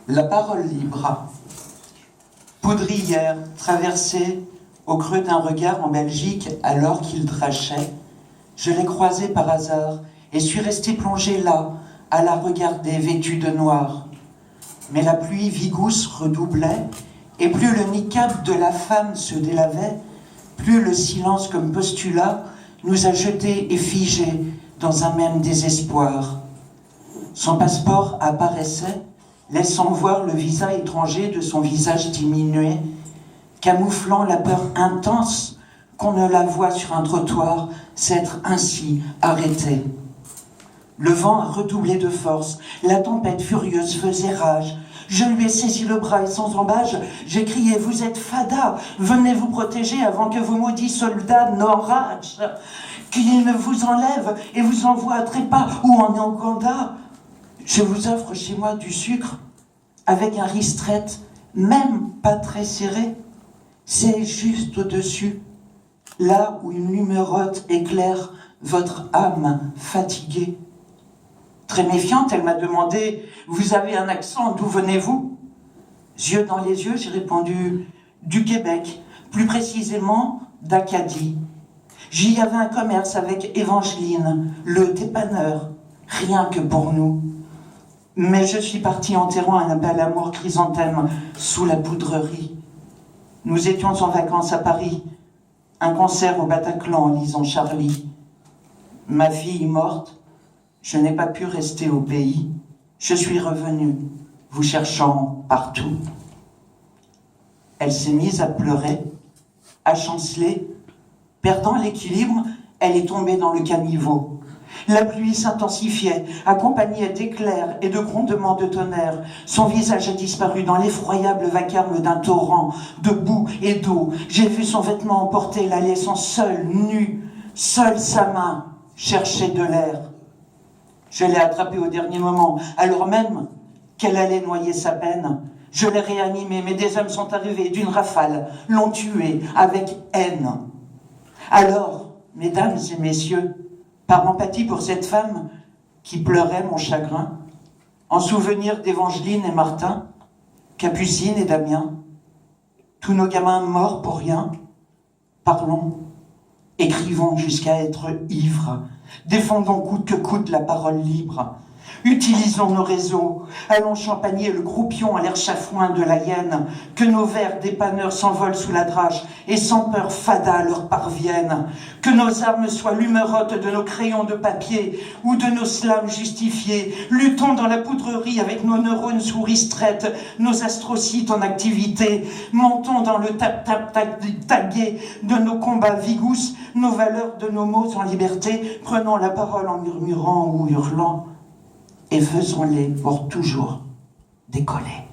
La parole libre. Poudrière traversée au creux d'un regard en Belgique alors qu'il drachait. Je l'ai croisé par hasard et suis resté plongé là, à la regarder vêtue de noir. Mais la pluie vigousse redoublait, et plus le niqab de la femme se délavait, plus le silence comme postulat nous a jetés et figés dans un même désespoir. Son passeport apparaissait, laissant voir le visa étranger de son visage diminué, camouflant la peur intense qu'on ne la voit sur un trottoir s'être ainsi arrêtée. Le vent a redoublé de force, la tempête furieuse faisait rage. Je lui ai saisi le bras et sans embâge, j'ai crié « Vous êtes Fada, venez vous protéger avant que vos maudits soldats n'enragent, qu'ils ne vous enlèvent et vous envoient à trépas ou en Ouganda. Je vous offre chez moi du sucre avec un riz straight, même pas très serré. C'est juste au-dessus, là où une numérote éclaire votre âme fatiguée. » Très méfiante, elle m'a demandé « Vous avez un accent, d'où venez-vous » Yeux dans les yeux, j'ai répondu « Du Québec, plus précisément d'Acadie. J'y avais un commerce avec Évangeline, le dépanneur, rien que pour nous. Mais je suis parti enterrant un bel amour chrysanthème sous la poudrerie. Nous étions en vacances à Paris, un concert au Bataclan en lisant Charlie. Ma fille morte, je n'ai pas pu rester au pays. Je suis revenu, vous cherchant partout. Elle s'est mise à pleurer, à chanceler. Perdant l'équilibre, elle est tombée dans le caniveau. La pluie s'intensifiait, accompagnée d'éclairs et de grondements de tonnerre. Son visage a disparu dans l'effroyable vacarme d'un torrent de boue et d'eau. J'ai vu son vêtement emporter, la laissant seule, nue. Seule sa main cherchait de l'air. Je l'ai attrapée au dernier moment, alors même qu'elle allait noyer sa peine. Je l'ai réanimée, mais des hommes sont arrivés d'une rafale, l'ont tuée avec haine. Alors, mesdames et messieurs, par empathie pour cette femme qui pleurait mon chagrin, en souvenir d'Évangeline et Martin, Capucine et Damien, tous nos gamins morts pour rien, parlons, écrivons jusqu'à être ivres, défendons coûte que coûte la parole libre. Utilisons nos réseaux, allons champagner le croupion à l'air chafouin de la hyène, que nos vers dépanneurs s'envolent sous la drache et sans peur Fada leur parviennent, que nos armes soient l'humeurote de nos crayons de papier ou de nos slams justifiés. Luttons dans la poudrerie avec nos neurones souris straites, nos astrocytes en activité. Montons dans le tap-tap-tagué de nos combats vigous, nos valeurs de nos mots en liberté. Prenons la parole en murmurant ou hurlant, et faisons-les pour toujours décoller.